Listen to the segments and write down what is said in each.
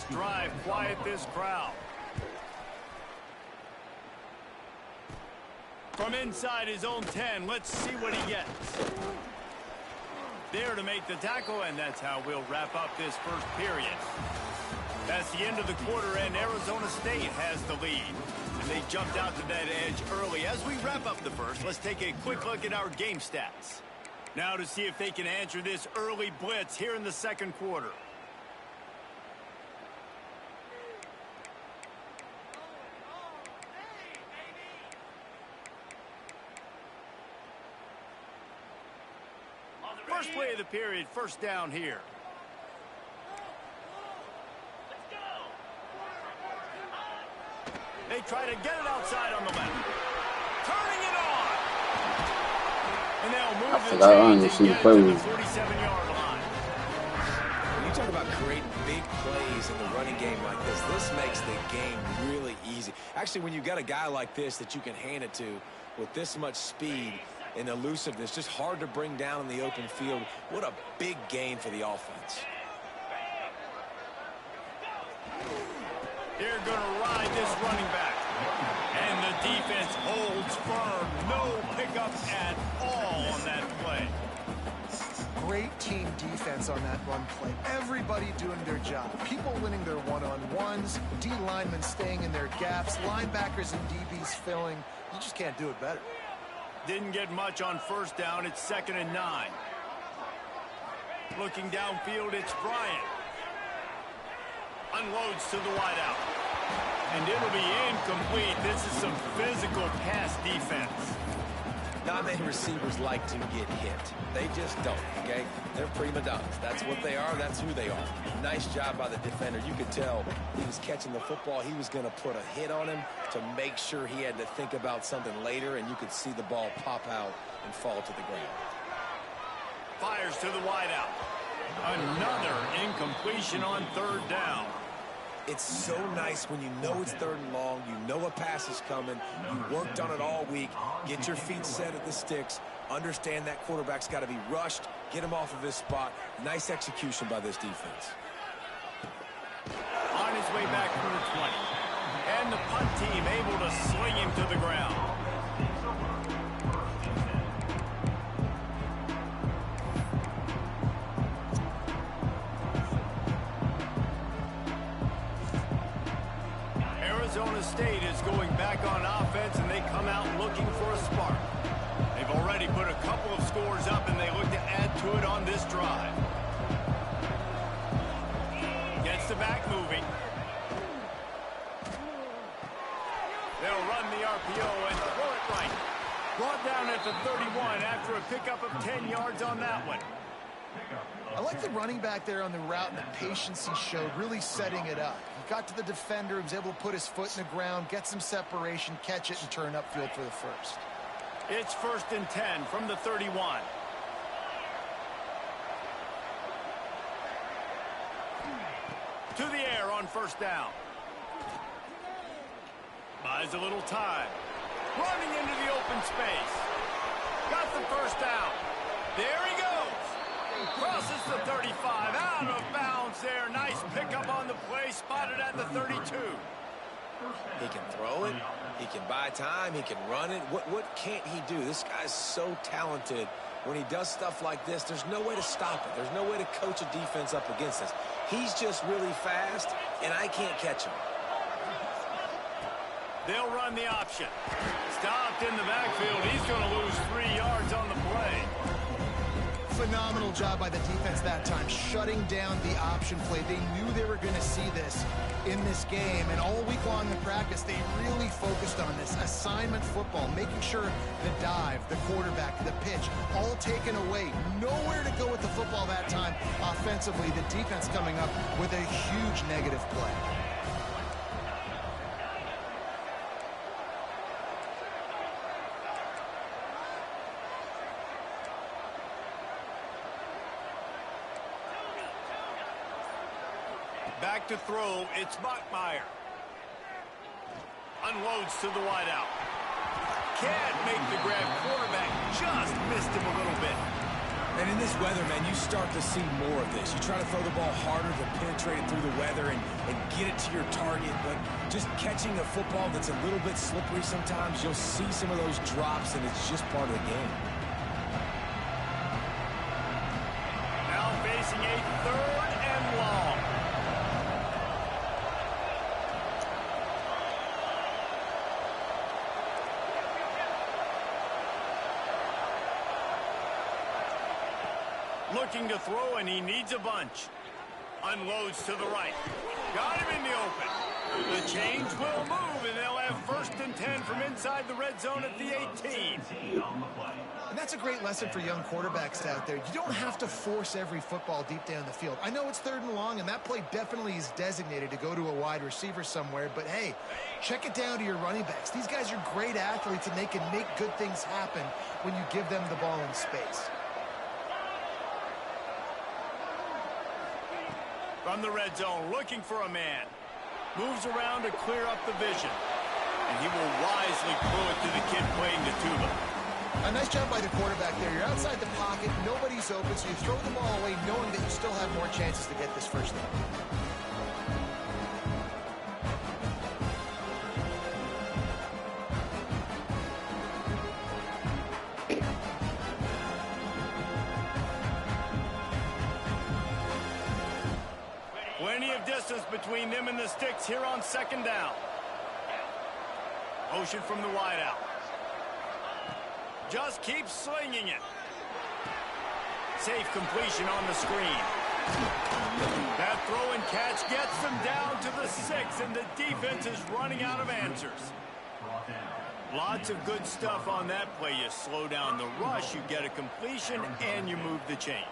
last drive quiet this crowd. From inside his own 10, let's see what he gets. There to make the tackle, and that's how we'll wrap up this first period. That's the end of the quarter, and Arizona State has the lead. And they jumped out to that edge early. As we wrap up the first, let's take a quick look at our game stats. Now to see if they can answer this early blitz here in the second quarter. First play of the period, first down here. They try to get it outside on the left. Turning it on. And they'll move the chains and get it to the 47-yard line. When you talk about creating big plays in the running game like this makes the game really easy. Actually, when you've got a guy like this that you can hand it to with this much speed and elusiveness, just hard to bring down in the open field. What a big gain for the offense. They're going to ride this running back. And the defense holds firm. No pickup at all on that play. Great team defense on that run play. Everybody doing their job. People winning their one-on-ones. D linemen staying in their gaps. Linebackers and DBs filling. You just can't do it better. Didn't get much on first down. It's 2nd and 9. Looking downfield, it's Bryant. Unloads to the wideout. And it'll be incomplete. This is some physical pass defense. Not many receivers like to get hit. They just don't, okay? They're prima donnas. That's what they are. That's who they are. Nice job by the defender. You could tell he was catching the football. He was going to put a hit on him to make sure he had to think about something later, and you could see the ball pop out and fall to the ground. Fires to the wideout. Another incompletion on 3rd down. It's so nice when you know it's 3rd and long, you know a pass is coming, you worked on it all week, get your feet set at the sticks, understand that quarterback's got to be rushed, get him off of his spot. Nice execution by this defense. On his way back from the 20. And the punt team able to sling him to the ground. Arizona State is going back on offense, and they come out looking for a spark. They've already put a couple of scores up, and they look to add to it on this drive. Gets the back moving. They'll run the RPO and throw it right. Brought down at the 31 after a pickup of 10 yards on that one. I like the running back there on the route and the patience he showed, really setting it up. He got to the defender, he was able to put his foot in the ground, get some separation, catch it, and turn upfield for the first. It's 1st and 10 from the 31. To the air on 1st down. Buys a little time. Running into the open space. Got the 1st down. There he goes. Crosses the 35. Out of bounds there. Nice pickup on the play. Spotted at the 32. He can throw it. He can buy time. He can run it. What can't he do? This guy's so talented. When he does stuff like this, there's no way to stop it. There's no way to coach a defense up against this. He's just really fast, and I can't catch him. They'll run the option. Stopped in the backfield. He's going to lose 3 yards on the play. Phenomenal job by the defense that time, shutting down the option play. They knew they were going to see this in this game, and all week long in practice, they really focused on this assignment football, making sure the dive, the quarterback, the pitch, all taken away. Nowhere to go with the football that time offensively. The defense coming up with a huge negative play. Back to throw, it's Bachmeier. Unloads to the wideout. Can't make the grab. Quarterback just missed him a little bit. And in this weather, man, you start to see more of this. You try to throw the ball harder to penetrate it through the weather and get it to your target, but just catching a football that's a little bit slippery sometimes, you'll see some of those drops, and it's just part of the game. Now facing a 3rd and long. Looking to throw, and he needs a bunch. Unloads to the right. Got him in the open. The change will move, and they'll have 1st and 10 from inside the red zone at the 18. And that's a great lesson for young quarterbacks out there. You don't have to force every football deep down the field. I know it's 3rd and long, and that play definitely is designated to go to a wide receiver somewhere, but hey, check it down to your running backs. These guys are great athletes, and they can make good things happen when you give them the ball in space. From the red zone, looking for a man. Moves around to clear up the vision. And he will wisely throw it to the kid playing the tuba. A nice job by the quarterback there. You're outside the pocket, nobody's open, so you throw the ball away knowing that you still have more chances to get this first down. Plenty of distance between them and the sticks here on 2nd down. Motion from the wideout. Just keeps slinging it. Safe completion on the screen. That throw and catch gets them down to the 6, and the defense is running out of answers. Lots of good stuff on that play. You slow down the rush, you get a completion, and you move the chains.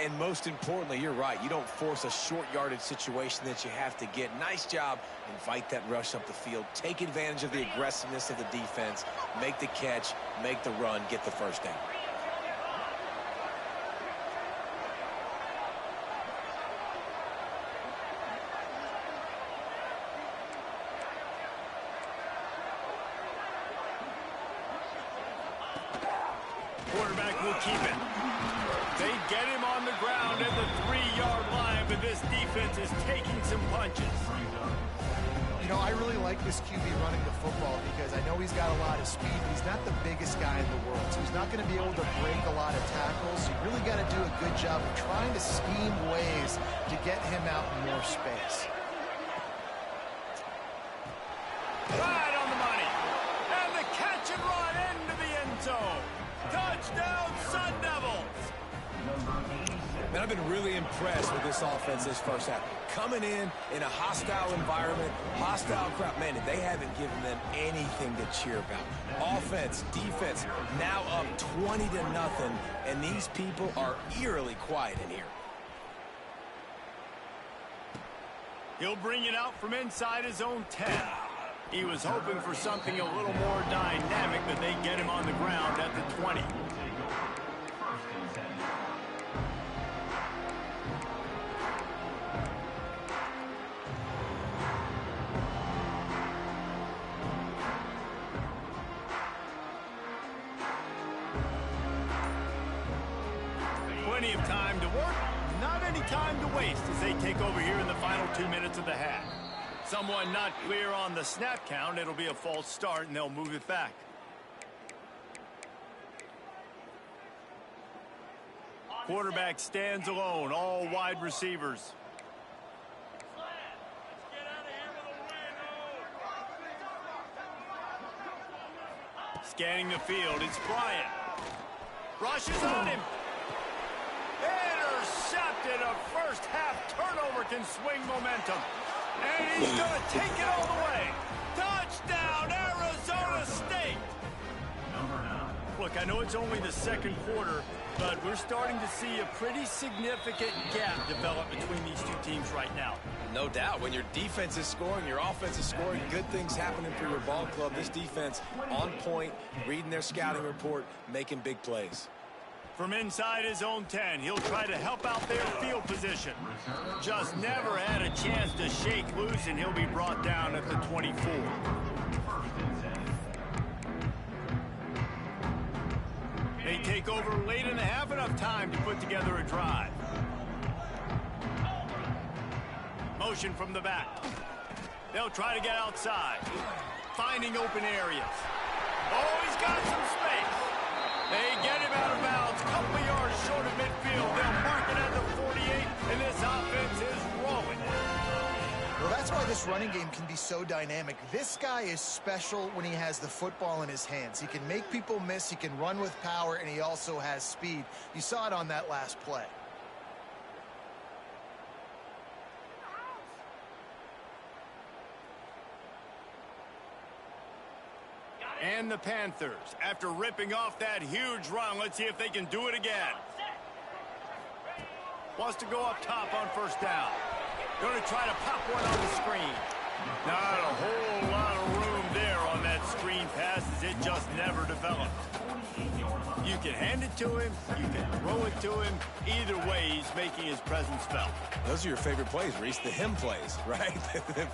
And most importantly, you're right. You don't force a short yardage situation that you have to get. Nice job. Invite that rush up the field. Take advantage of the aggressiveness of the defense. Make the catch, make the run, get the first down. Quarterback will keep it. They get him on the ground at the 3-yard line, but this defense is taking some punches. You know, I really like this QB running the football because I know he's got a lot of speed, but he's not the biggest guy in the world, so he's not going to be able to break a lot of tackles. You really got to do a good job of trying to scheme ways to get him out in more space. Right on the money. And the catch and run into the end zone. Touchdown, Sun Devils. Man, I've been really impressed with this offense this first half. Coming in a hostile environment, hostile crowd. Man, they haven't given them anything to cheer about. Offense, defense, now up 20-0, and these people are eerily quiet in here. He'll bring it out from inside his own 10. He was hoping for something a little more dynamic, but they get him on the ground at the 20. Plenty of time to work, not any time to waste as they take over here in the final 2 minutes of the half. Someone not clear on the snap count. It'll be a false start, and they'll move it back. Quarterback stands alone, all wide receivers. Scanning the field, it's Bryant. Rushes on him. Intercepted. A first half turnover can swing momentum. And he's going to take it all the way. Touchdown, Arizona State. Look, I know it's only the 2nd quarter, but we're starting to see a pretty significant gap develop between these two teams right now. No doubt. When your defense is scoring, your offense is scoring, good things happening for your ball club. This defense on point, reading their scouting report, making big plays. From inside his own 10, he'll try to help out their field position. Just never had a chance to shake loose, and he'll be brought down at the 24. They take over late in the half, enough time to put together a drive. Motion from the back. They'll try to get outside. Finding open areas. Oh, he's got some space. They get him out of bounds. Couple yards short of midfield. They'll mark it at the 48, and this offense is rolling. Well, that's why this running game can be so dynamic. This guy is special when he has the football in his hands. He can make people miss, he can run with power, and he also has speed. You saw it on that last play. And the Panthers, after ripping off that huge run, let's see if they can do it again. Wants to go up top on first down. Going to try to pop one on the screen. Not a whole lot of room there on that screen pass, as it just never developed. You can hand it to him, you can throw it to him. Either way, he's making his presence felt. Those are your favorite plays, Reese, the him plays, right?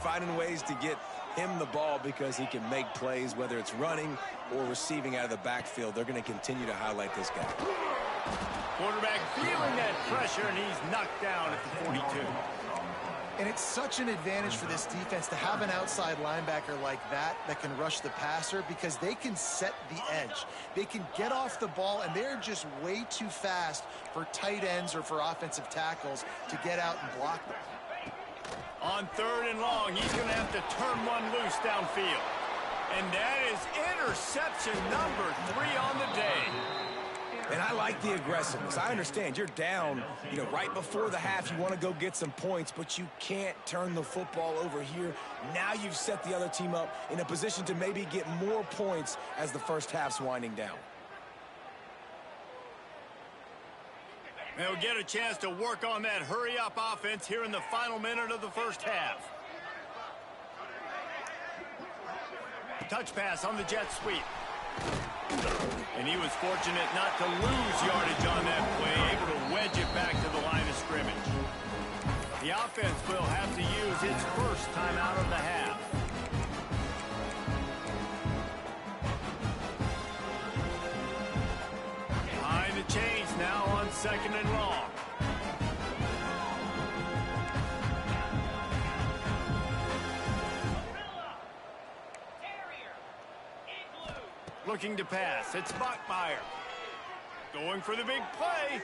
Finding ways to get him the ball because he can make plays, whether it's running or receiving out of the backfield. They're going to continue to highlight this guy. Quarterback feeling that pressure, and he's knocked down at the 42. And it's such an advantage for this defense to have an outside linebacker like that can rush the passer, because they can set the edge. They can get off the ball, and they're just way too fast for tight ends or for offensive tackles to get out and block them. On 3rd and long, he's going to have to turn one loose downfield. And that is interception number 3 on the day. And I like the aggressiveness. I understand you're down, right before the half. You want to go get some points, but you can't turn the football over here. Now you've set the other team up in a position to maybe get more points as the first half's winding down. They'll get a chance to work on that hurry-up offense here in the final minute of the first half. Touch pass on the jet sweep. And he was fortunate not to lose yardage on that play, able to wedge it back to the line of scrimmage. The offense will have to use its first timeout of the half. Behind the chains now on 2nd and long. Looking to pass. It's Bachmeier. Going for the big play.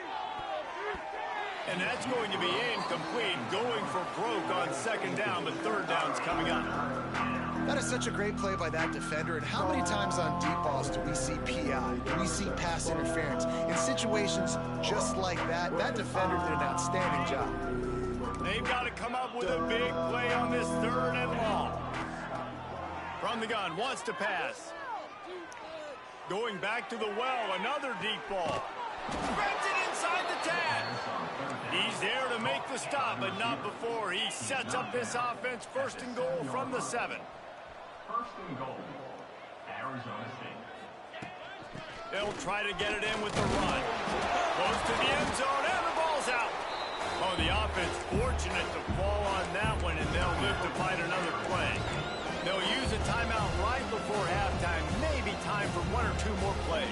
And that's going to be incomplete. Going for broke on 2nd down, but 3rd down's coming up. That is such a great play by that defender. And how many times on deep balls do we see PI? Do we see pass interference? In situations just like that, that defender did an outstanding job. They've got to come up with a big play on this 3rd and long. From the gun, wants to pass. Going back to the well, another deep ball. Spreads it inside the 10. He's there to make the stop, but not before. He sets up this offense 1st and goal from the 7. 1st and goal, Arizona State. They'll try to get it in with the run. Close to the end zone, and the ball's out. Oh, the offense fortunate to fall on that one, and they'll live to fight another play. They'll use a timeout right before halftime. Maybe time for 1 or 2 more plays.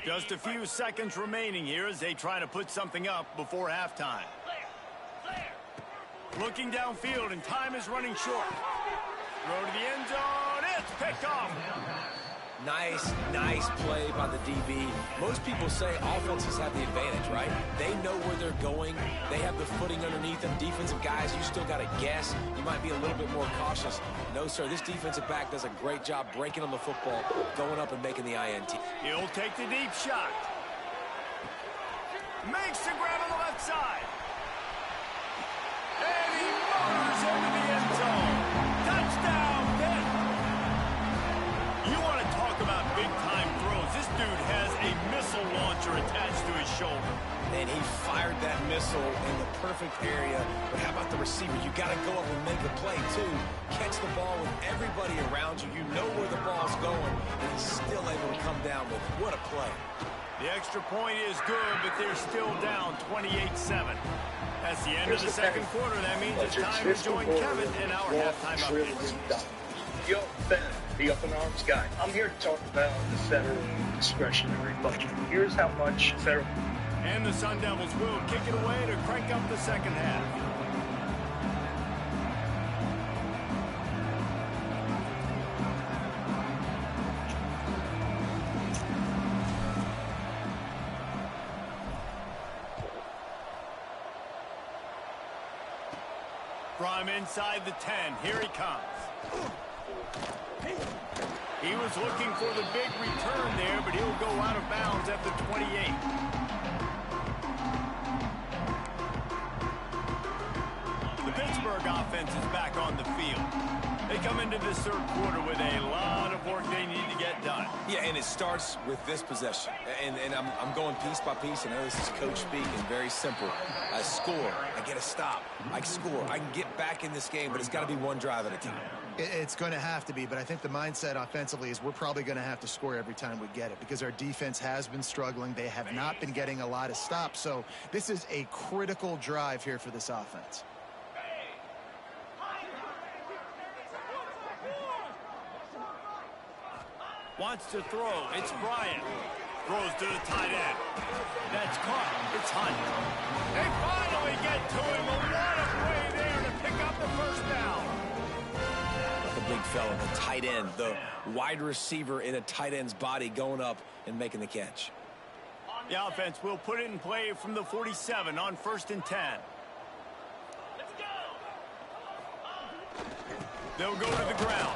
Just a few seconds remaining here as they try to put something up before halftime. Looking downfield, and time is running short. Throw to the end zone. It's picked off. Nice play by the DB. Most people say offenses have the advantage, right? They know where they're going. They have the footing underneath them. Defensive guys, you still got to guess. You might be a little bit more cautious. No, sir, this defensive back does a great job breaking on the football, going up and making the INT. He'll take the deep shot. Makes the grab on the left side. And he motors into the end zone. Touchdown, Pitt. You want to talk about big-time throws. This dude has a missile launcher attached to his shoulder. And he fired that missile in the perfect area. But how about the receiver? You got to go up and make a play, too. Catch the ball with everybody around you. You know where the ball's going, and he's still able to come down with it. What a play. The extra point is good, but they're still down 28-7. That's the end of the second quarter. That means it's time to join Kevin in our halftime updates. Yo, Ben, the up in arms guy. I'm here to talk about the federal discretionary budget. Here's how much federal... And the Sun Devils will kick it away to crank up the second half. From inside the 10, here he comes. He was looking for the big return there, but he'll go out of bounds at the 28. The Pittsburgh offense is back on the field. They come into this third quarter with a lot of work they need to get done. Yeah, and it starts with this possession. And I'm going piece by piece. I know this is coach speak and very simple. I score. I get a stop. I score. I can get back in this game, but it's got to be one drive at a time. It's going to have to be, but I think the mindset offensively is we're probably going to have to score every time we get it because our defense has been struggling. They have not been getting a lot of stops. So this is a critical drive here for this offense. Wants to throw. It's Bryant. Throws to the tight end. That's caught. It's Hunt. They finally get to him. A lot of play there to pick up the first down. The big fella, the tight end, the wide receiver in a tight end's body going up and making the catch. The offense will put it in play from the 47 on 1st and 10. They'll go to the ground.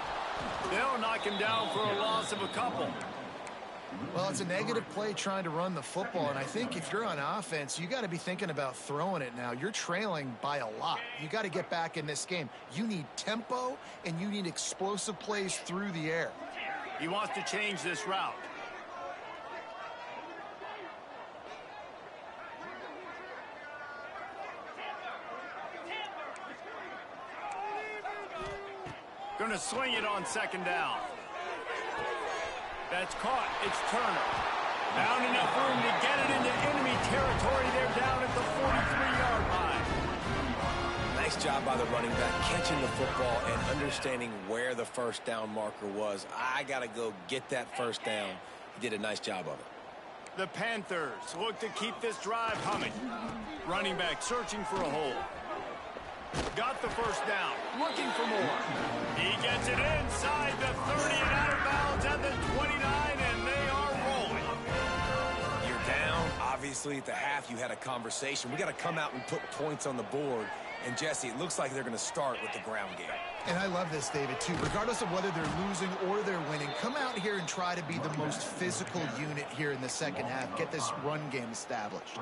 They'll knock him down for a loss of a couple. Well, it's a negative play trying to run the football, and I think if you're on offense, you got to be thinking about throwing it now. You're trailing by a lot. You got to get back in this game. You need tempo, and you need explosive plays through the air. He wants to change this route. Going to swing it on 2nd down. That's caught. It's Turner. Found enough room to get it into enemy territory. They're down at the 43-yard line. Nice job by the running back, catching the football and understanding where the first down marker was. I got to go get that first down. He did a nice job of it. The Panthers look to keep this drive humming. Running back searching for a hole. Got the first down. Looking for more. He gets it inside the 30 and out of bounds at the 29, and they are rolling. You're down. Obviously, at the half, you had a conversation. We got to come out and put points on the board. And, Jesse, it looks like they're going to start with the ground game. And I love this, David, too. Regardless of whether they're losing or they're winning, come out here and try to be the most physical unit here in the second half. Get this run game established.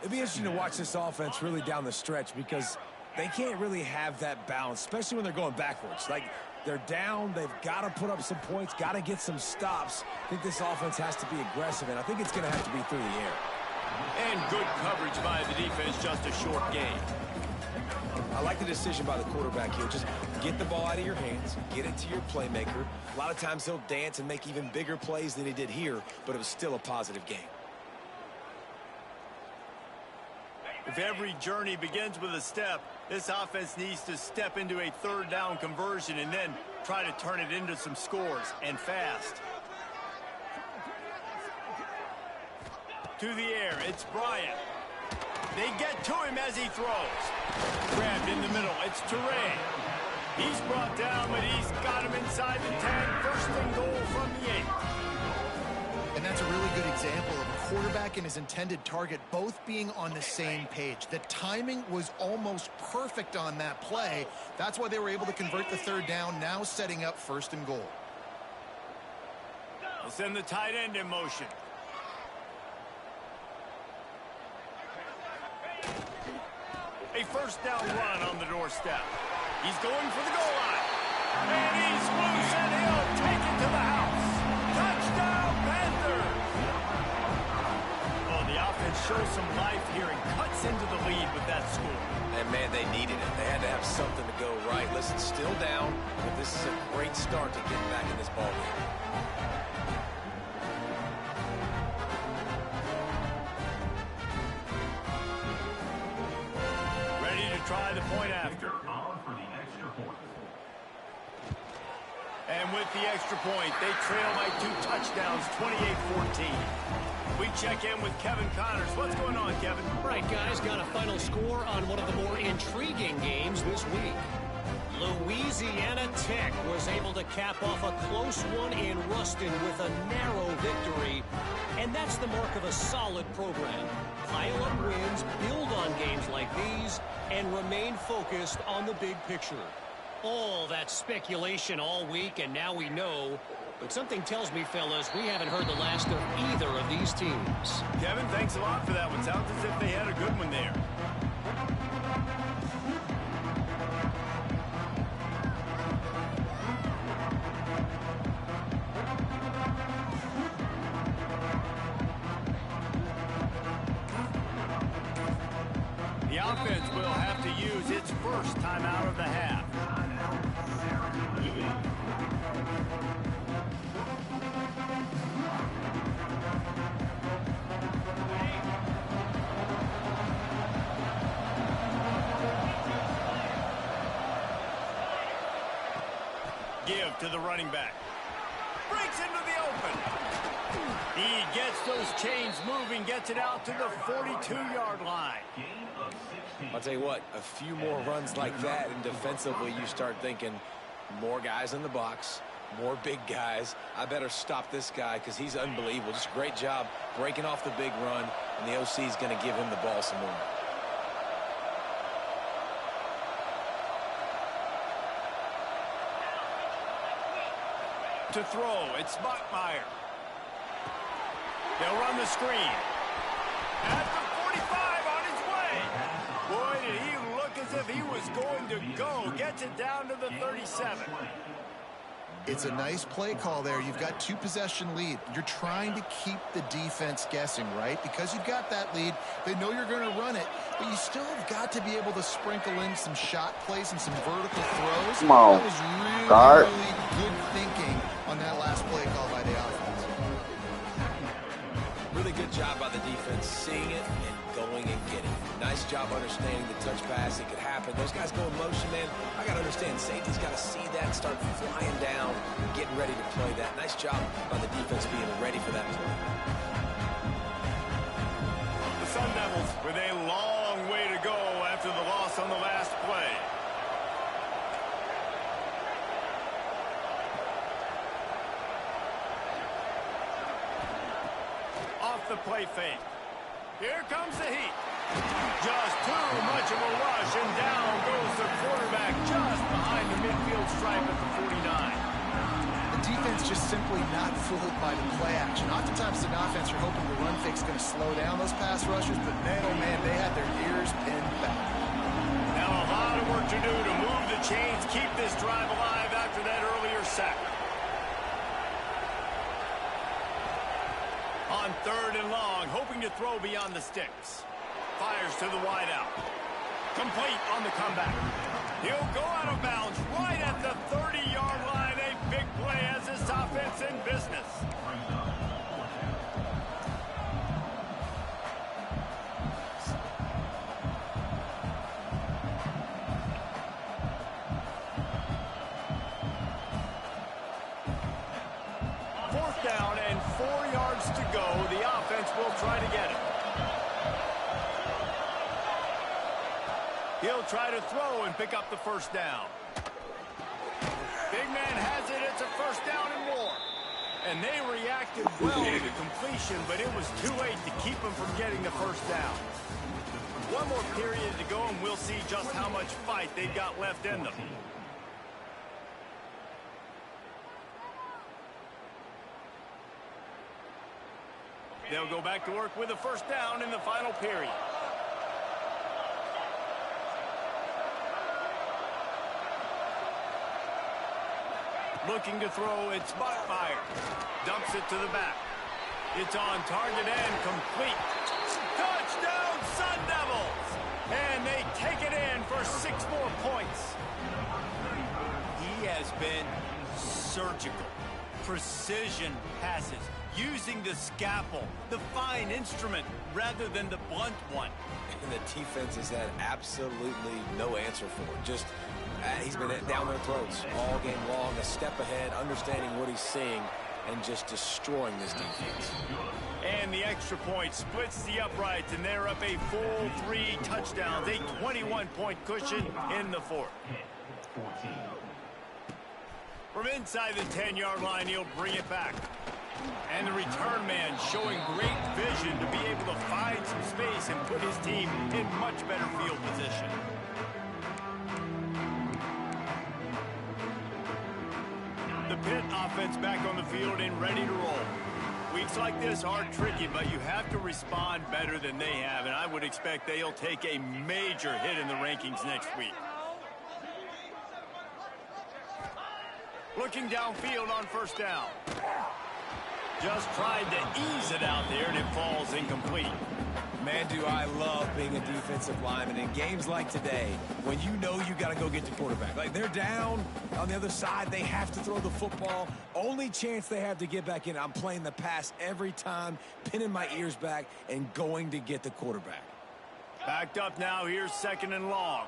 It'd be interesting to watch this offense really down the stretch because they can't really have that balance, especially when they're going backwards. Like, they're down, they've got to put up some points, got to get some stops. I think this offense has to be aggressive, and I think it's going to have to be through the air. And good coverage by the defense, just a short game. I like the decision by the quarterback here. Just get the ball out of your hands, get it to your playmaker. A lot of times he'll dance and make even bigger plays than he did here, but it was still a positive game. If every journey begins with a step, this offense needs to step into a 3rd down conversion and then try to turn it into some scores, and fast. To the air, it's Bryant. They get to him as he throws. Grabbed in the middle, it's Toure. He's brought down, but he's got him inside the 10. 1st and goal from the 8. And that's a really good example of a quarterback and his intended target both being on the same page. The timing was almost perfect on that play. That's why they were able to convert the 3rd down, now setting up 1st and goal. They'll send the tight end in motion. A 1st down run on the doorstep. He's going for the goal line. And he's loose, and he'll take it to the house. Touchdown, Panthers! Oh, the offense shows some life here and cuts into the lead with that score. And, man, they needed it. They had to have something to go right. Listen, still down, but this is a great start to getting back in this ballgame. try the point after. On for the extra point. And with the extra point, they trail by 2 touchdowns, 28-14. We check in with Kevin Connors. What's going on, Kevin? Right, guys, got a final score on one of the more intriguing games this week. Louisiana Tech was able to cap off a close one in Ruston with a narrow victory. And that's the mark of a solid program. Pile up wins, build on games like these, and remain focused on the big picture. All that speculation all week, and now we know. But something tells me, fellas, we haven't heard the last of either of these teams. Kevin, thanks a lot for that one. Sounds as if they had a good one there. The offense will have to use its first timeout of the half. Give to the running back. Breaks into the open. He gets those chains moving, gets it out to the 42-yard line. I'll tell you what, a few more runs like that, and defensively you start thinking more guys in the box, more big guys. I better stop this guy because he's unbelievable. Just a great job breaking off the big run, and the OC is going to give him the ball some more. To throw, it's Bachmeier. They'll run the screen. At the 45 on his way. Boy, did he look as if he was going to go. Gets it down to the 37. It's a nice play call there. You've got 2-possession lead. You're trying to keep the defense guessing, right? Because you've got that lead, they know you're going to run it, but you still have got to be able to sprinkle in some shot plays and some vertical throws. Come on. That was really good thinking on that last play call by the offense. Really good job by the defense, seeing it and going and getting it. Nice job understanding the touch pass. It could happen. Those guys go in motion, man. I got to understand, safety's got to see that, start flying down, getting ready to play that. Nice job by the defense being ready for that play. The Sun Devils with a long way to go after the loss on the last play. Off the play fake. Here comes the heat. Just too much of a rush, and down goes the quarterback just behind the midfield stripe at the 49. The defense just simply not fooled by the play action. Oftentimes, an offense, you're hoping the run fake's going to slow down those pass rushers, but man, oh man, they had their ears pinned back. Now a lot of work to do to move the chains, keep this drive alive after that earlier sack. On 3rd and long, hoping to throw beyond the sticks. Fires to the wideout. Complete on the comeback. He'll go out of bounds right at the 30-yard line. A big play as this offense in business. Fourth down and 4 yards to go. The offense will try to get it. He'll try to throw and pick up the first down. Big man has it. It's a first down and more. And they reacted well to the completion, but it was too late to keep them from getting the first down. One more period to go, and we'll see just how much fight they've got left in them. They'll go back to work with a first down in the final period. Looking to throw, it's Bachmeier. Dumps it to the back. It's on target and complete. Touchdown, Sun Devils! And they take it in for 6 more points. He has been surgical. precision passes, using the scalpel, the fine instrument, rather than the blunt one. And the defense has had absolutely no answer for it. Just, he's been down their throats all game long, a step ahead, understanding what he's seeing, and just destroying this defense. And the extra point splits the uprights, and they're up a full 3 touchdowns, a 21-point cushion in the fourth. From inside the 10-yard line, he'll bring it back. And the return man showing great vision to be able to find some space and put his team in much better field position. The Pitt offense back on the field and ready to roll. Weeks like this are tricky, but you have to respond better than they have, and I would expect they'll take a major hit in the rankings next week. Looking downfield on first down. Just tried to ease it out there, and it falls incomplete. Man, do I love being a defensive lineman in games like today when you know you got to go get the quarterback. Like, they're down on the other side. They have to throw the football. Only chance they have to get back in. I'm playing the pass every time, pinning my ears back, and going to get the quarterback. Backed up now. Here's 2nd and long.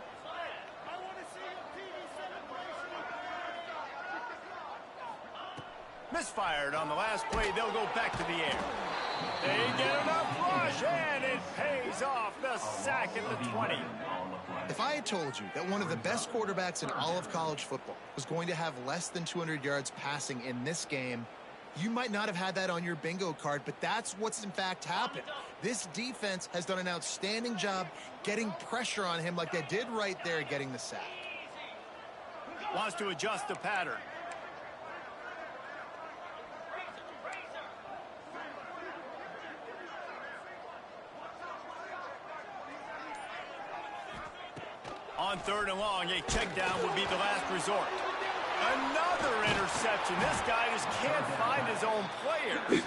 Misfired on the last play. They'll go back to the air. They get enough rush, and it pays off. The sack at the 20. If I had told you that one of the best quarterbacks in all of college football was going to have less than 200 yards passing in this game, you might not have had that on your bingo card, but that's what's in fact happened. This defense has done an outstanding job getting pressure on him like they did right there, getting the sack. Wants to adjust the pattern. On 3rd and long, a check down would be the last resort. Another interception. This guy just can't find his own players.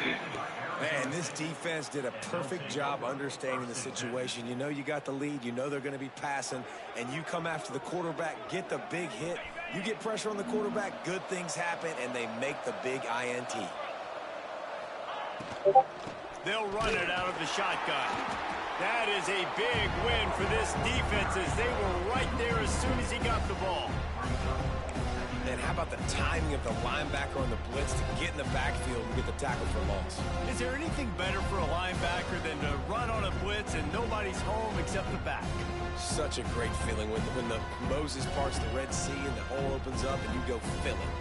Man, this defense did a perfect job understanding the situation. You know you got the lead. You know they're going to be passing. And you come after the quarterback, get the big hit. You get pressure on the quarterback, good things happen, and they make the big INT. They'll run it out of the shotgun. That is a big win for this defense as they were right there as soon as he got the ball. And how about the timing of the linebacker on the blitz to get in the backfield and get the tackle for loss? Is there anything better for a linebacker than to run on a blitz and nobody's home except the back? Such a great feeling when the Moses parts the Red Sea and the hole opens up and you go fill it.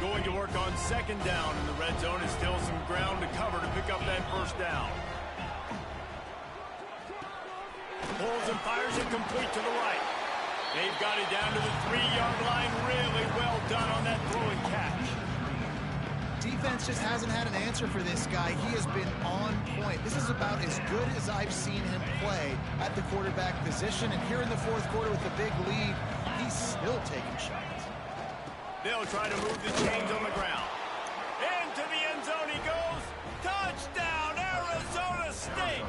Going to work on 2nd down in the red zone, and still some ground to cover to pick up that 1st down. Pulls and fires it complete to the right. They've got it down to the 3-yard line. Really well done on that throw and catch. Defense just hasn't had an answer for this guy. He has been on point. This is about as good as I've seen him play at the quarterback position. And here in the 4th quarter with the big lead, he's still taking shots. They'll try to move the chains on the ground. Into the end zone he goes. Touchdown, Arizona State.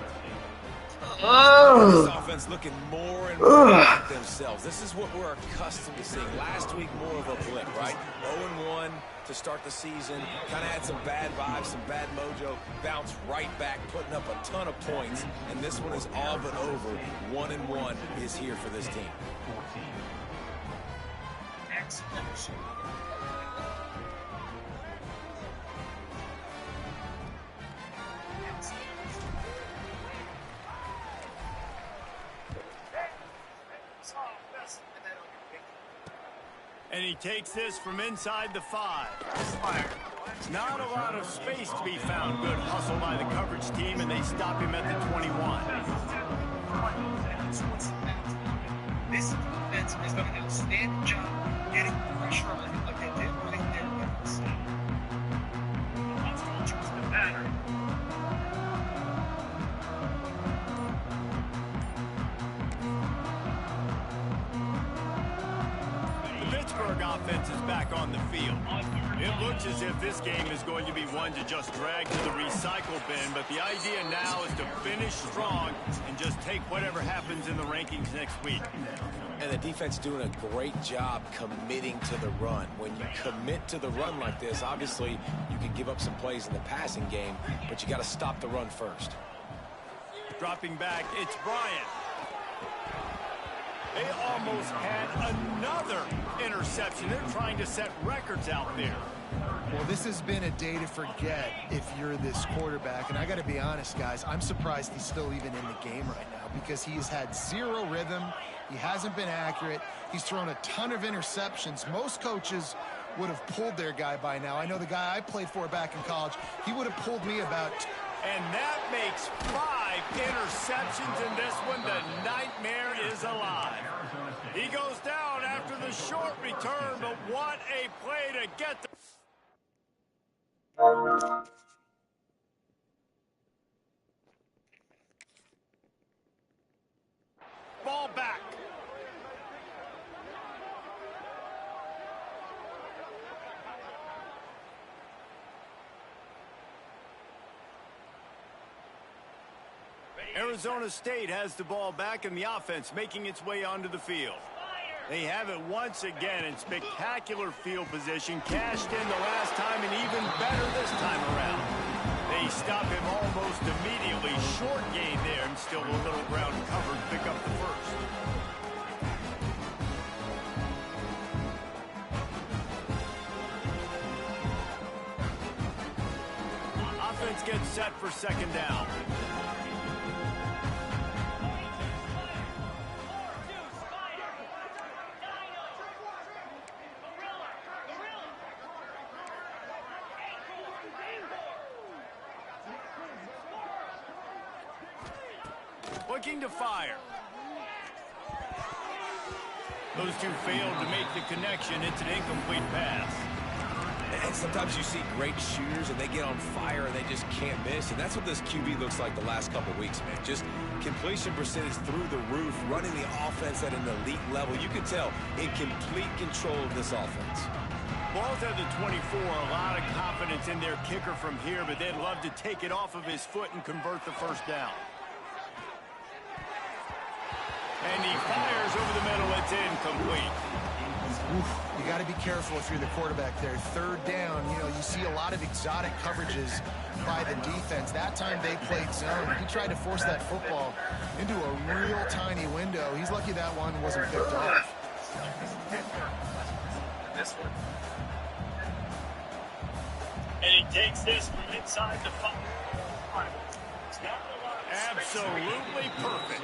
This offense looking more and more like themselves. This is what we're accustomed to seeing. Last week, more of a blip, right? 0-1 to start the season. Kind of had some bad vibes, some bad mojo. Bounced right back, putting up a ton of points. And this one is all but over. 1-1 is here for this team. And he takes this from inside the 5. Not a lot of space to be found. Good hustle by the coverage team, and they stop him at the 21. This defense has done an outstanding job getting pressure on him like they did right there. Let's go choose the pattern. The Pittsburgh offense offense is back on the field. It looks as if this game is going to be one to just drag to the recycle bin, but the idea now is to finish strong and just take whatever happens in the rankings next week. And the defense doing a great job committing to the run. When you commit to the run like this, obviously you can give up some plays in the passing game, but you got to stop the run first. Dropping back, it's Bryant. They almost had another interception. They're trying to set records out there. Well, this has been a day to forget if you're this quarterback. And I got to be honest, guys, I'm surprised he's still even in the game right now because he has had zero rhythm. He hasn't been accurate. He's thrown a ton of interceptions. Most coaches would have pulled their guy by now. I know the guy I played for back in college, he would have pulled me about... And that makes 5 interceptions in this one. The nightmare is alive. He goes down after the short return, but what a play to get the... Ball back. Arizona State has the ball back in the offense, making its way onto the field. They have it once again in spectacular field position, cashed in the last time and even better this time around. They stop him almost immediately. Short gain there and still a little ground covered to pick up the first. Offense gets set for second down. Looking to fire. Those two failed to make the connection. It's an incomplete pass. And sometimes you see great shooters and they get on fire and they just can't miss. And that's what this QB looks like the last couple weeks, man. Just completion percentage through the roof, running the offense at an elite level. You can tell in complete control of this offense. Ball's at the 24. A lot of confidence in their kicker from here, but they'd love to take it off of his foot and convert the first down. And he fires over the middle. It's incomplete. Oof, you got to be careful if you're the quarterback there. Third down, you know, you see a lot of exotic coverages by the defense. That time they played zone. He tried to force that football into a real tiny window. He's lucky that one wasn't picked off. This one. And he takes this from inside the 5. Absolutely perfect.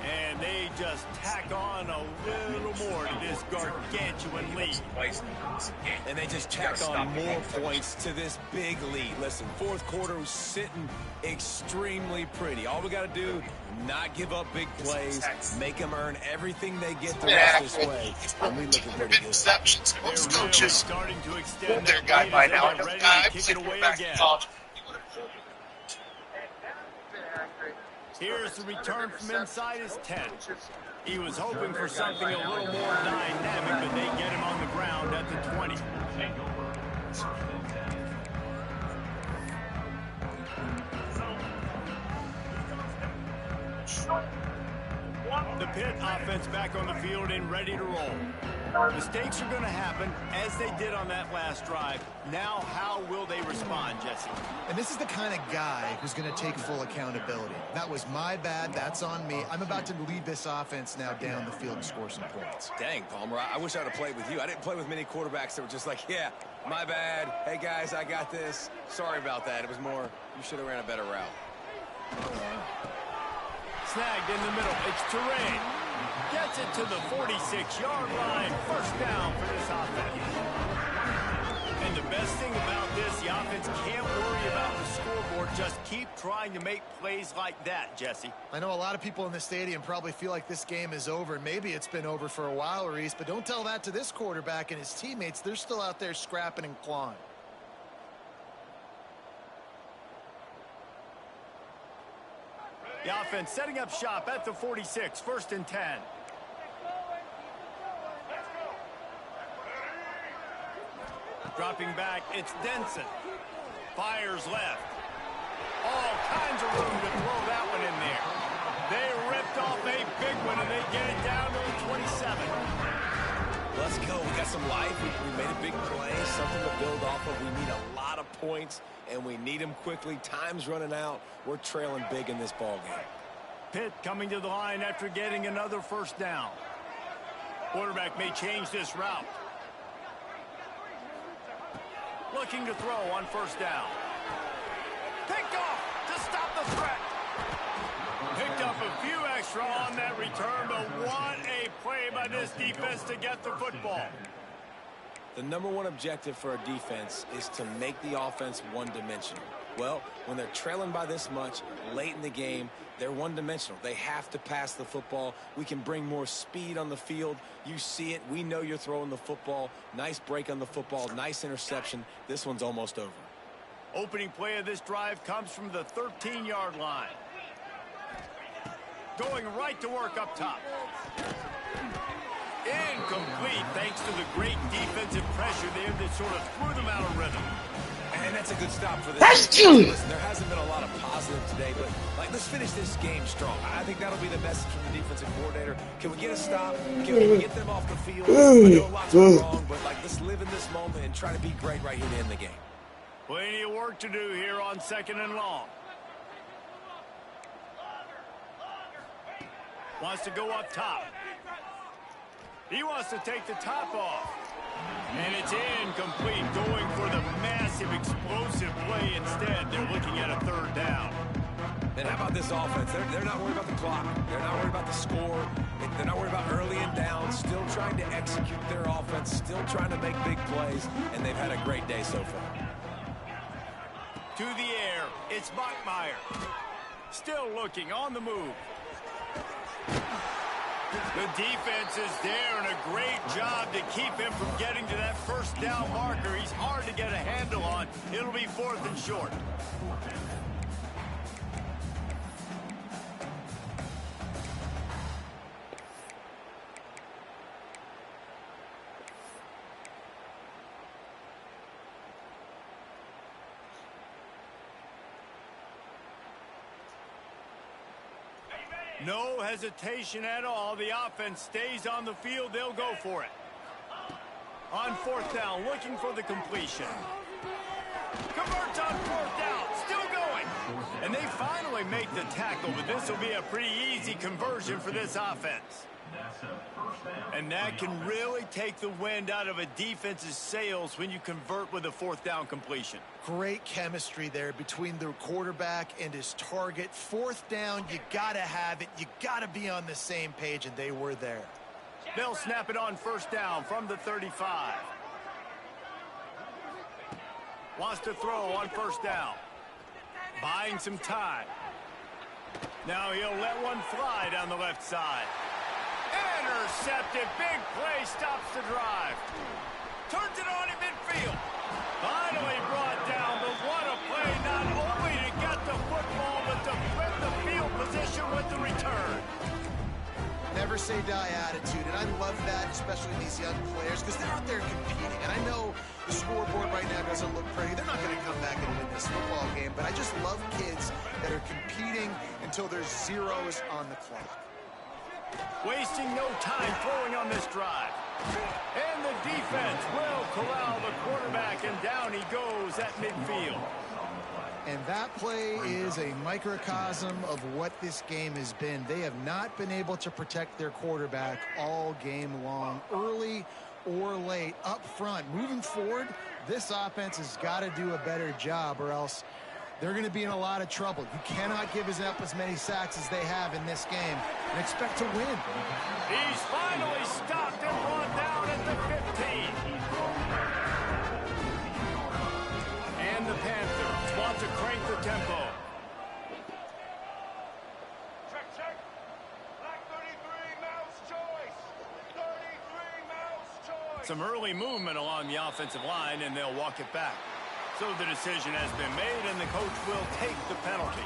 And they just tack on a little more to this gargantuan lead. And they just tack on more points to this big lead. Listen, fourth quarter was sitting extremely pretty. All we got to do, not give up big plays, make them earn everything they get the rest this way. And we looking pretty good. Interceptions. Most coaches starting to extend pulled their that guy lead by as now. they're ready I to kick played it away quarterback in again. college. Here's the return from inside his 10. He was hoping for something a little more dynamic, but they get him on the ground at the 20. The Pitt offense back on the field and ready to roll. Mistakes are going to happen, as they did on that last drive. Now, how will they respond, Jesse? And this is the kind of guy who's going to take full accountability. That was my bad. That's on me. I'm about to lead this offense now down the field and score some points. Dang, Palmer, I wish I'd have played with you. I didn't play with many quarterbacks that were just like, yeah, my bad. Hey, guys, I got this. Sorry about that. It was more, you should have ran a better route. Snagged in the middle. It's Terrain. Gets it to the 46-yard line. First down for this offense. And the best thing about this, the offense can't worry about the scoreboard. Just keep trying to make plays like that, Jesse. I know a lot of people in the stadium probably feel like this game is over. And maybe it's been over for a while, Reese, but don't tell that to this quarterback and his teammates. They're still out there scrapping and clawing. The offense setting up shop at the 46, 1st and 10. Dropping back, it's Denson. Fires left. All kinds of room to throw that one in there. They ripped off a big one, and they get it down to the 27. Let's go. We got some life. We made a big play, something to build off of. We need a lot of points, and we need them quickly. Time's running out. We're trailing big in this ball game. Pitt coming to the line after getting another first down. Quarterback may change this route. Looking to throw on first down. Picked off to stop the threat. Picked up a few extra on that return, but what a play by this defense to get the football. The number one objective for a defense is to make the offense one-dimensional. Well, when they're trailing by this much late in the game, they're one-dimensional. They have to pass the football. We can bring more speed on the field. You see it. We know you're throwing the football. Nice break on the football. Nice interception. This one's almost over. Opening play of this drive comes from the 13-yard line. Going right to work up top. Incomplete thanks to the great defensive pressure there that sort of threw them out of rhythm. And that's a good stop for this. Listen, there hasn't been a lot of positive today, but let's finish this game strong. I think that'll be the message from the defensive coordinator. Can we get a stop? Can we get them off the field? I know lots went wrong, but let's live in this moment and try to be great right here to end the game. Plenty of work to do here on 2nd and long. Wants to go up top. He wants to take the top off. And it's incomplete, going for the massive explosive play instead. They're looking at a third down. And how about this offense? They're not worried about the clock. They're not worried about the score. They're not worried about early and down. Still trying to execute their offense. Still trying to make big plays. And they've had a great day so far. To the air, it's Bachmeier. Still looking on the move. The defense is there, and a great job to keep him from getting to that first down marker. He's hard to get a handle on. It'll be 4th and short. No hesitation at all. The offense stays on the field. They'll go for it. On 4th down, looking for the completion. Converts on 4th down. Still going. And they finally make the tackle, but this will be a pretty easy conversion for this offense. And that can really take the wind out of a defense's sails when you convert with a 4th down completion. Great chemistry there between the quarterback and his target. 4th down, you got to have it. You got to be on the same page, and they were there. They'll snap it on 1st down from the 35. Wants to throw on 1st down. Buying some time. Now he'll let one fly down the left side. Intercepted. Big play stops the drive. Turns it on in midfield. Finally brought down, but what a play, not only to get the football, but to flip the field position with the return. Never say die attitude, and I love that, especially these young players, because they're out there competing. And I know the scoreboard right now doesn't look pretty. They're not going to come back and win this football game, but I just love kids that are competing until there's zeros on the clock. Wasting no time throwing on this drive. And the defense will corral the quarterback, and down he goes at midfield. And that play is a microcosm of what this game has been. They have not been able to protect their quarterback all game long, early or late, up front. Moving forward, this offense has got to do a better job, or else they're going to be in a lot of trouble. You cannot give up as many sacks as they have in this game and expect to win. He's finally stopped and brought down at the 15. And the Panthers want to crank the tempo. Check. Black 33, mouse choice. 33, mouse choice. Some early movement along the offensive line, and they'll walk it back. So the decision has been made, and the coach will take the penalty.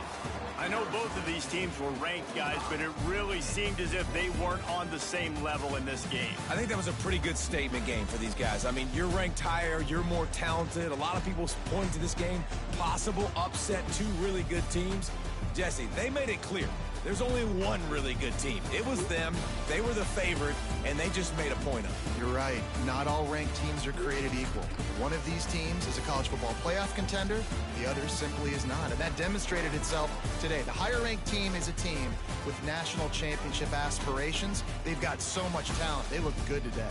I know both of these teams were ranked, guys, but it really seemed as if they weren't on the same level in this game. I think that was a pretty good statement game for these guys. I mean, you're ranked higher, you're more talented. A lot of people point to this game, possible upset, two really good teams. Jesse, they made it clear. There's only one really good team. It was them. They were the favorite, and they just made a point of it. You're right. Not all ranked teams are created equal. One of these teams is a college football playoff contender. The other simply is not. And that demonstrated itself today. The higher ranked team is a team with national championship aspirations. They've got so much talent. They look good today.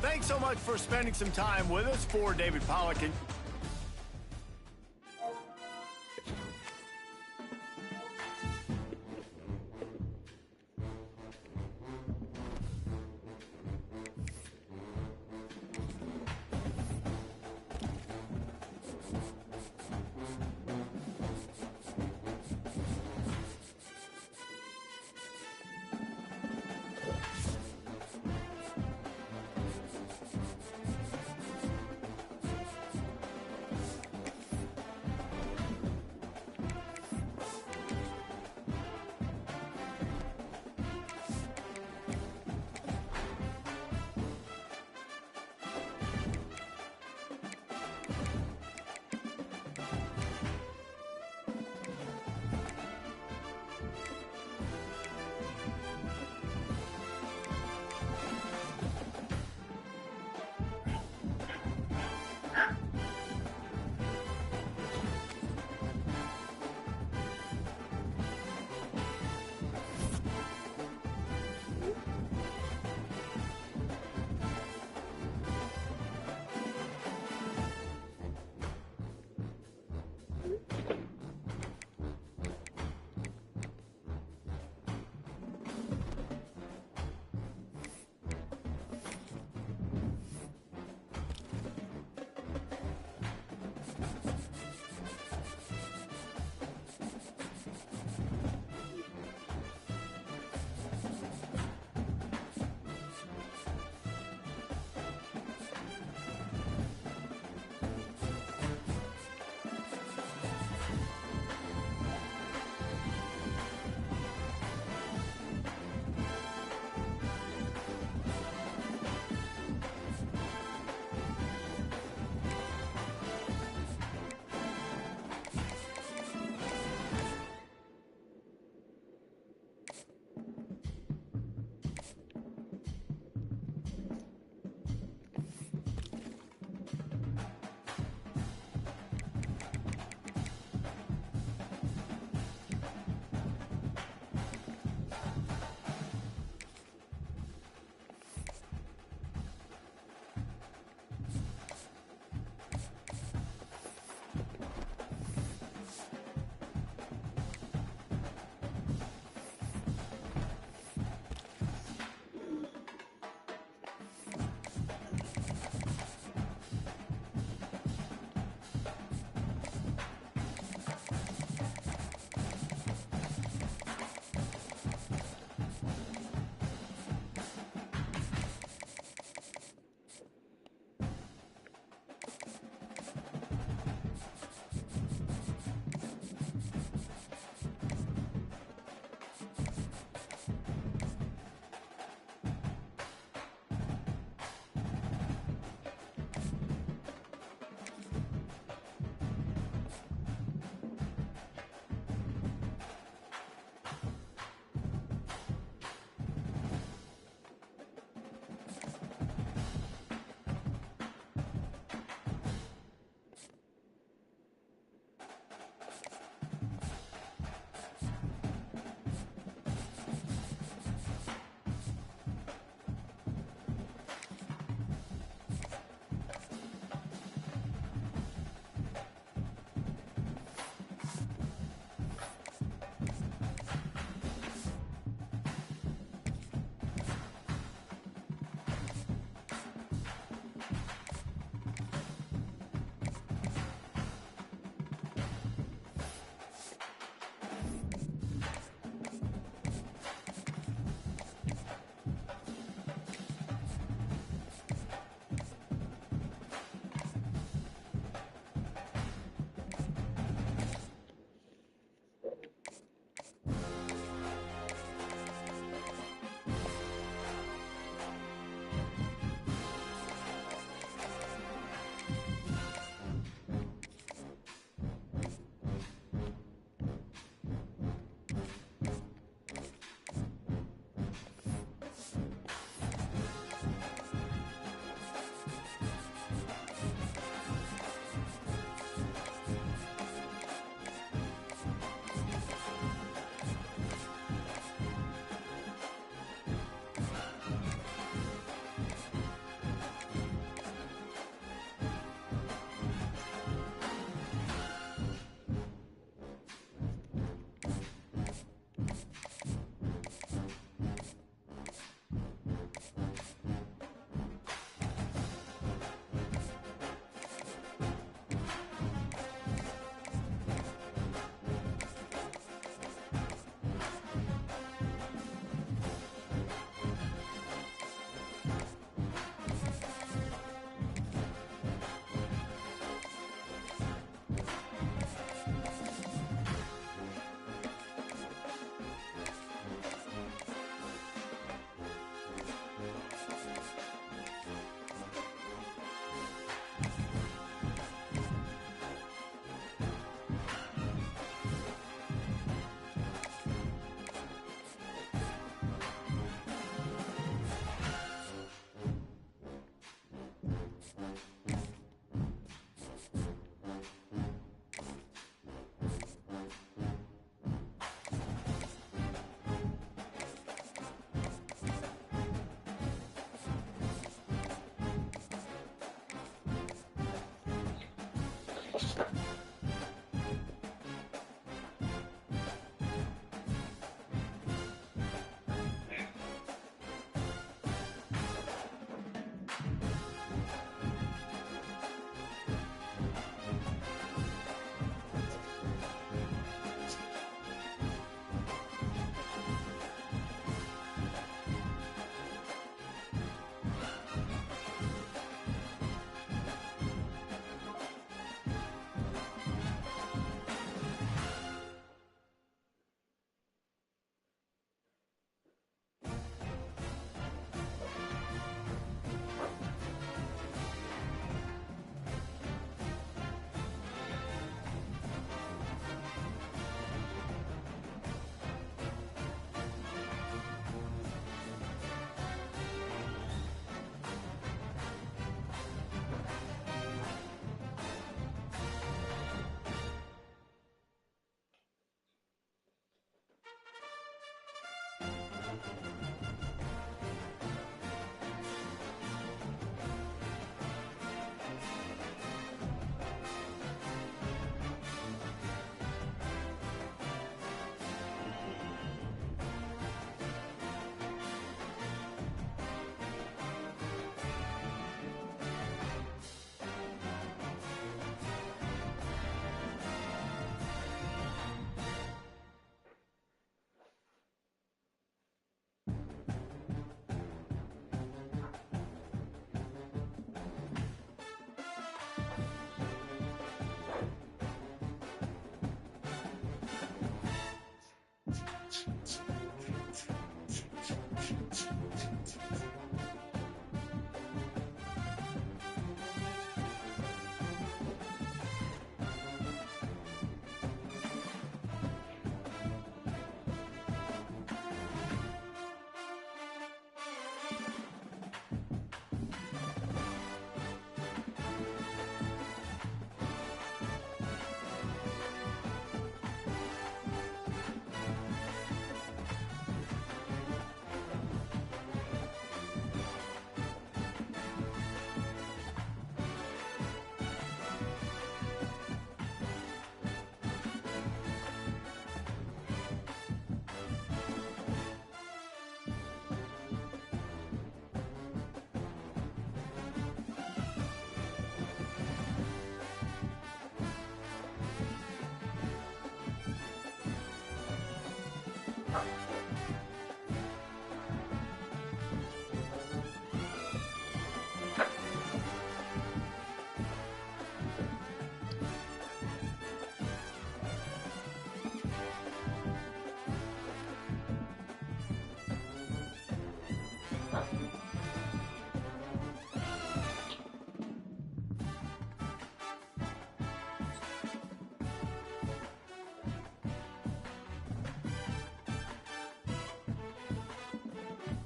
Thanks so much for spending some time with us. For David Pollack and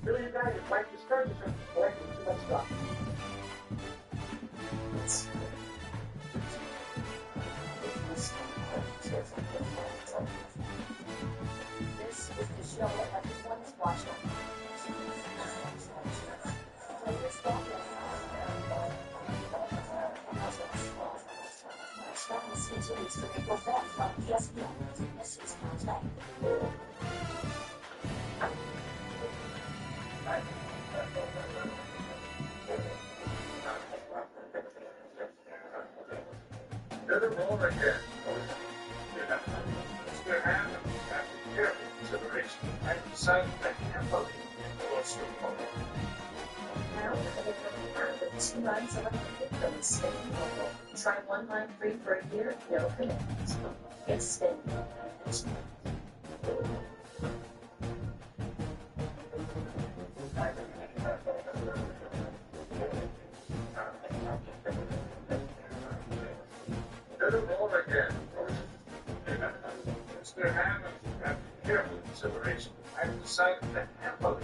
Really, you guys might discourage yourself from collecting too much stuff. This is the show that everyone's watching. Players starting season is the April 4th on ESPN. This is Thursday. Another role right there. It's going to happen. You have to be careful. Consideration. I decided that I can't vote for Super Bowl. Now, for 2 months of from Spain Mobile. Try 1 line free for a year, no commitment. It's Spain. Another role right there. It's going to happen. You have to be careful. Consideration. I decided that I can't vote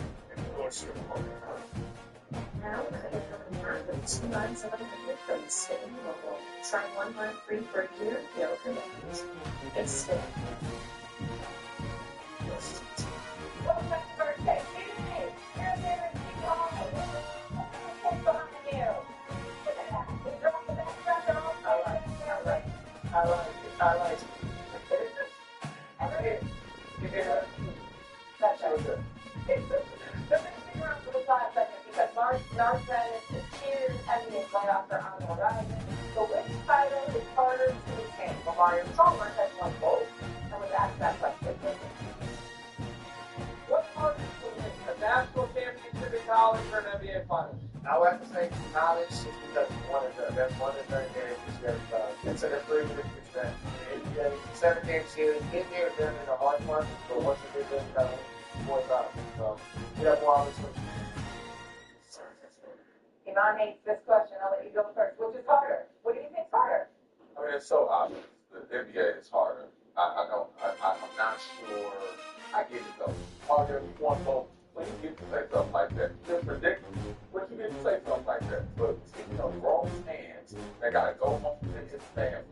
for Super Bowl. Now, for 2 months of from Spain Mobile. Try 1 line free for a year, no commitment. It's Spain. Well, happy birthday. Hey, you're there and you all. What's behind you? Look at that. You dropped the back sucker off. I like it. That's good. Let me stick around for the last second because Mark said the Cheers NBA playoffs are on the horizon. So which title is harder to retain? Mario Chalmers has won both. I was asked that question. What's harder to win? A national championship in college or an NBA finals? I would have to say college just because that's one of the games it's an improvement percent. NBA 7-game series, get here and then in a hard one, but once you get there, you got more time. So you have more opportunity. Iman hates this question. I'll let you go first. Which is harder? What do you think's harder? I mean, it's so obvious. The NBA is harder. I'm not sure. I get it though. Harder, you want both. When you get to say something like that, it's ridiculous. When you get to say something like that, but grown fans, they gotta go home to his family,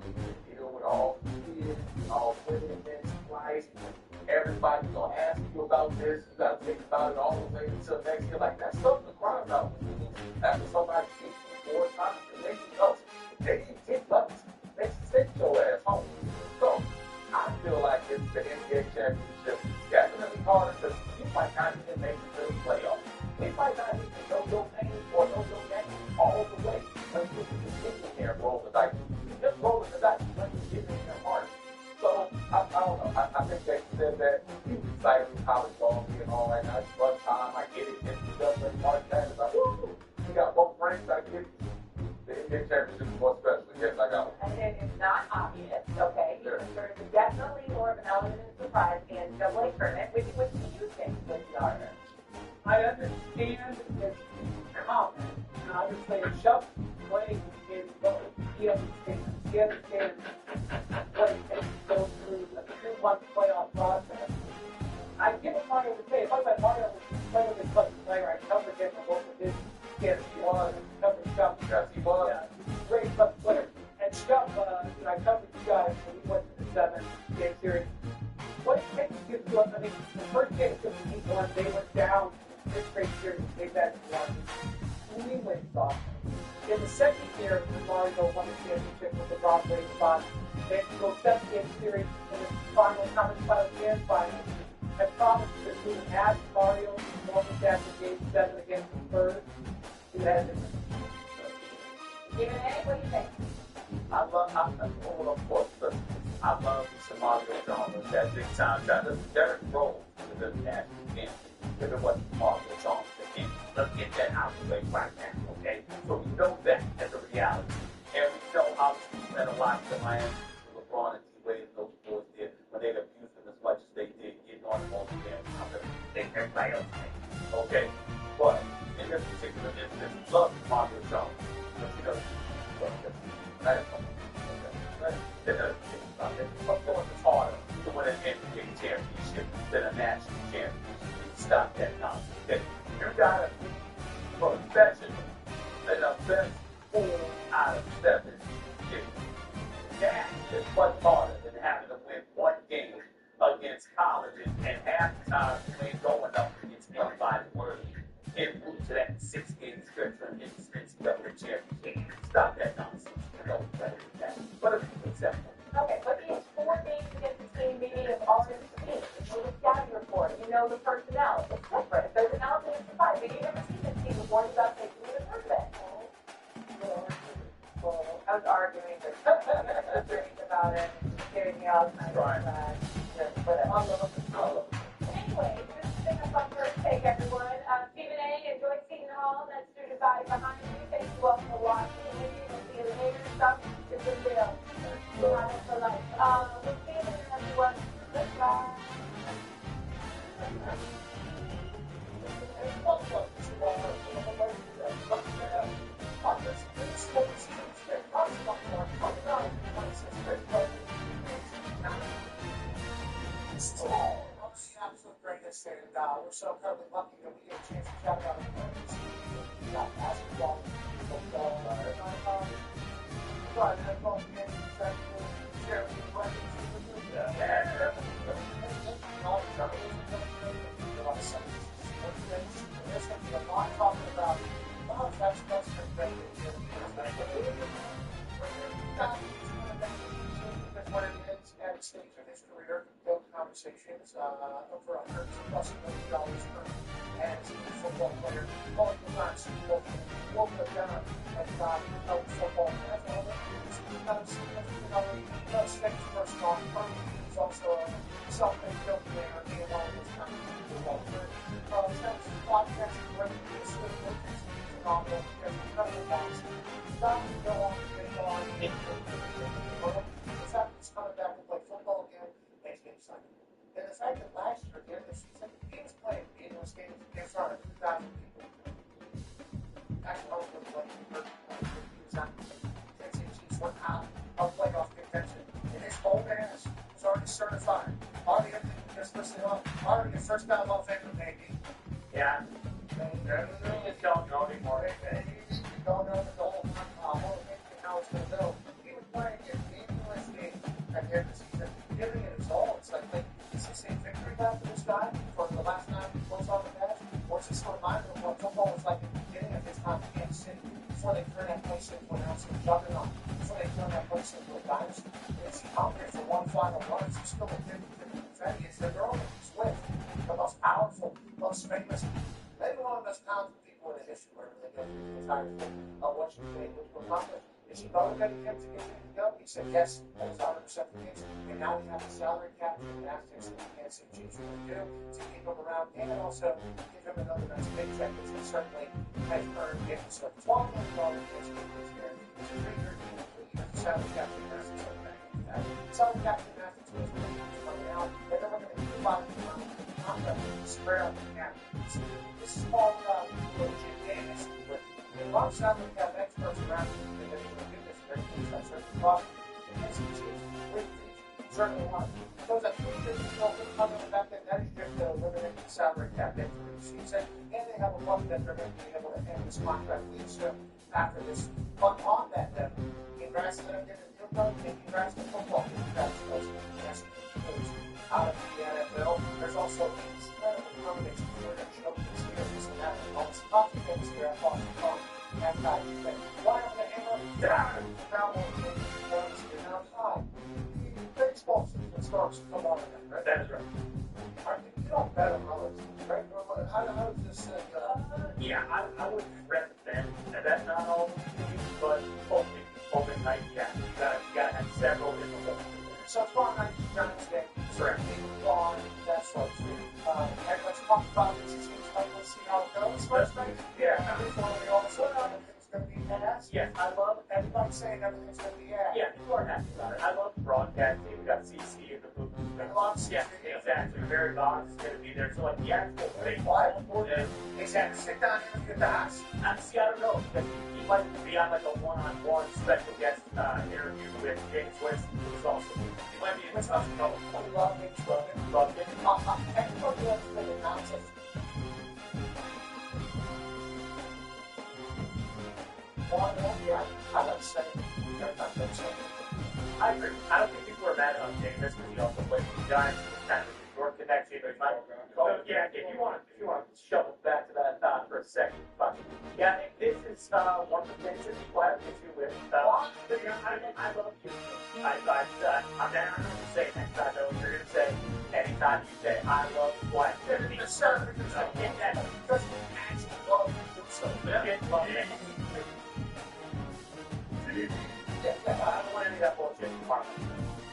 deal with all the kids, all the women, twice. Everybody's gonna ask you about this. You gotta think about it all the way until next year. Like that's something to cry about. After somebody beats you 4 times, and they know they didn't get bucks. They sent your ass home. So I feel like it's the NBA championship definitely harder because you might not even make it to the playoffs. They might not even know your name or know your name all the way until you get in there and roll the dice. Just rolling the dice when you get in there hard. So I don't know. I think they said that he was excited with college ball and all that. Nice fun time. I get it. It's just like March Madness. Like, woo! You got both rings. I get it. The NBA championship is more special. Yes, I got it. And it is not obvious, okay? Sure. There's definitely more of an element of surprise in the NCAA tournament. Which do you think was harder? I understand it's common, and I would say Chuck playing in both. He understands what it takes to go through a 2-month playoff process. I give him Mario to say, if I let Mario play with his buddy player, I'd cover him for both of his kids. He was, cover Chuck. Yes, he was. Yeah, he's a great club player. And Chuck, I covered you guys when we went to the 7-game series. What it takes to get to, I mean, the first game was Heat won, they went down this great series, they had won. We went soft. In the second year, Mario won the championship with the Broadway spot. They go 7-game series in the final conference final and final. I promised that we would have Mario perform after game 7 against the Spurs. It hasn't. Stephen A., what do you think? I love Mario Chalmers, that big time guy. Derrick Rose, the national champion if it wasn't Marvel Jones. Let's get that out of the way right now, okay? So we know that as a reality. And we know how we spent a lot of Miami, LeBron and D-Wade and those boys did when they abused them as much as they did, getting on them all the damn time. They everybody else did. Okay? But in this particular instance, love Marvel Jones. But you know, what's going is harder to win an NBA championship than a national championship. Stop that nonsense. Okay? You gotta be professional and the best 4 out of 7 games. That is much harder than having to win 1 game against colleges and half the time you ain't going up against anybody worthy and move to that 6-game stretch and get the NCAA championship. Stop that nonsense. You know better than that. But it's acceptable. Okay, but these 4 games against the team meeting have already seen. You know the scouting report. You know the personnel. It's different. If there's an elephant in the fight, but you've never seen this team before. It's about taking you to first bet. I was arguing with about it. Hearing me all the time. Right. Anyway, this has been a fun first take, everyone. Stephen A. and Joyce Seton Hall, that's Student Body behind me. Thank you all for watching. Maybe you'll see the later stuff. It's a real. For life. We'll see you later, everyone. Goodbye. We're so incredibly lucky that we get a chance to chat about it. We got basketball, football, NFL games, share with you questions. I'm not talking about that's great. What it is at a stage of his career, built conversations over $100+ million as a football player, multiple times Super Bowl, woke up down and got out football as all that because he does things first off. He's also a self-made billionaire and one of his kind of football career. That's podcast great. It's phenomenal. There's incredible balance. Not to go on to get on the fact he's coming back to play football again makes me excited. And the fact that last year, again, this season, he was playing in those games in front of 2,000 people. Actually, I was going to play he was on Chiefs went out of playoff contention. And his old ass was already certified. Already just listening on, already a first time Hall of Famer, maybe. Yeah. You just don't know anymore. You don't know the whole Hall of Fame and how it's going to go. He was playing in meaningless games at the end of the season, giving it his all. It's like, is this a victory lap for this guy for the last 9 points on the match? Or is this a reminder of what football was like at the beginning of his time in Kansas City, before they turned that place into an absolute juggernaut, before they turned that place into a dynasty? It's hungry for one final run. It's still a 50-50 confetti. It's the girl Swift, the most powerful, most famous, maybe one of the most talented people in the history where they go through the entire thing of what she made, what you accomplished. Is he motivated him to get him to go? He said yes, that was 100% the case. And now we have the salary cap and gymnastics that the Kansas City Chiefs will do to keep him around and also give him another nice paycheck, which he certainly has earned him. So $12 million this year. It's a 3-year deal, 3 years of salary cap gymnastics. Salary cap gymnastics was coming out, and then we're going to keep about the contract spread out the cap. This is called Jim Davis. A lot of salary cap experts around the certainly one. So it's a 3-year deal coming back in. That is just to eliminate the salary cap into the season. And they have a month that they're going to be able to end this contract leadership after this. But on that note, congrats to them getting a deal done, and congrats to football. Congratulations out of the NFL. There's also these combinations where they're choking this year, this and that, and all this coffee things here at Boston Park. That guy, you think, why don't they hammer down? Now we'll take the points here outside. Baseball season starts tomorrow night, right? That is right. All right, you don't bet on other teams, right? How does this yeah, I would recommend that that's not all teams, but opening night, yeah. You gotta have several in the whole. So tomorrow night, Giants game, on that sort and let's talk about this. It seems like we'll see how it goes. First night, before we all said everything's going to be ass. Yes, I love everybody saying everything's going to be ass. Yeah, people are happy about it. I love the broadcasting. We got CC in the booth. Yeah, exactly. Barry Bonds is going to be there. So, like, the actual thing. Exactly. Sit down here and get the house. See, I don't know. Because he might be on, like, a one-on-one special guest interview with James Winston, who's also. He might be in the house. Love him. Everybody else will announce it. Yeah, I would say. I agree. I don't think people are mad about James because he also played with the Giants. It's kind of a short connection. So, yeah, if you want to shuffle back to that for a second. But, yeah, this is one of the things that people have an issue with. I love you. I'm never going to say next time. I know what you're going to say. Anytime you say, I love Black. Because you actually love you. So, I don't want any of that bullshit in Parliament.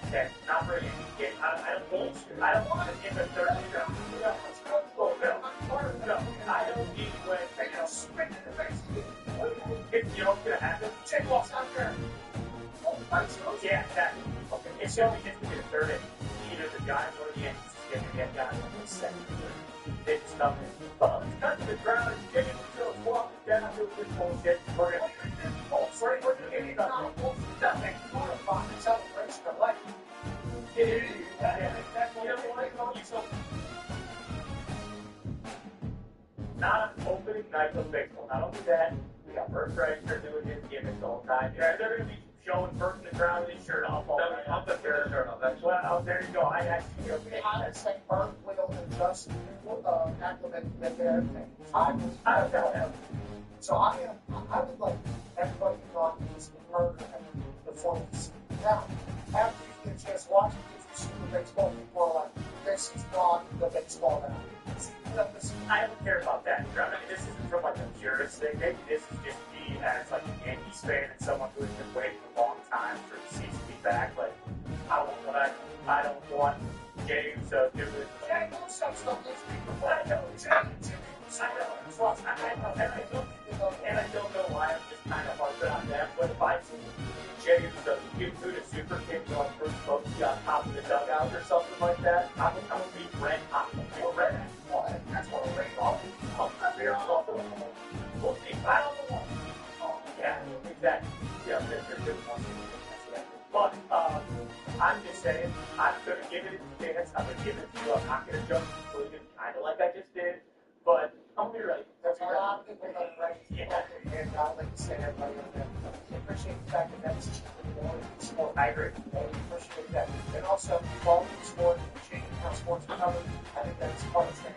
Okay, not for any game. I don't want it in the third round. No, I don't need when spit in the face. If you know what's gonna happen, check walks out there. Yeah, exactly. Okay, it's gonna be the third inning. Either the Giants or the Yankees is gonna get guys on the second or third. They just come in. Cut to the ground and get into the walk down to this bullshit. We're gonna we're gonna get it up. Nothing. Celebration of life. Not an opening night of baseball. Not only that, we got Bert Kreischer doing his gimmicks all the time. Yeah, they're going to be showing Bert in the ground with his shirt off all the time. I'll put their shirt off. Well, there you go. I actually I would say Bert will adjust acclimate to their thing. I don't know. So I would like everybody not to use the murder and the performance. Now, after you get a chance to watch it, if you see the baseball, people are like, this is not the baseball now. I don't care about that. I mean, this isn't from like a purist thing. Maybe this is just me as like a Yankees fan and someone who has been waiting a long time for the season to be back. Like, I don't want James to do it. I know some stuff is people. I know. And I don't know why I'm just kind of harping on that. But if I see James give food a super kick going Bruce Bochy on top of the dugout or something like that, I'm gonna be red hot. Red. That's what a ring off. We'll see. I don't know. Yeah, exactly. Yeah, they're good ones. But I'm just saying, I'm going to give it a chance. I'm going to give it to you. I'm not going to jump to conclusion, kind of like I just did. But I'm going to be ready. There's a lot of people that are ready. Yeah. And I'd like to say to everybody on that, I appreciate the fact that that's more sport. I agree. I appreciate that. And also, quality sport, changing how sports are covered, I think that's part of the thing.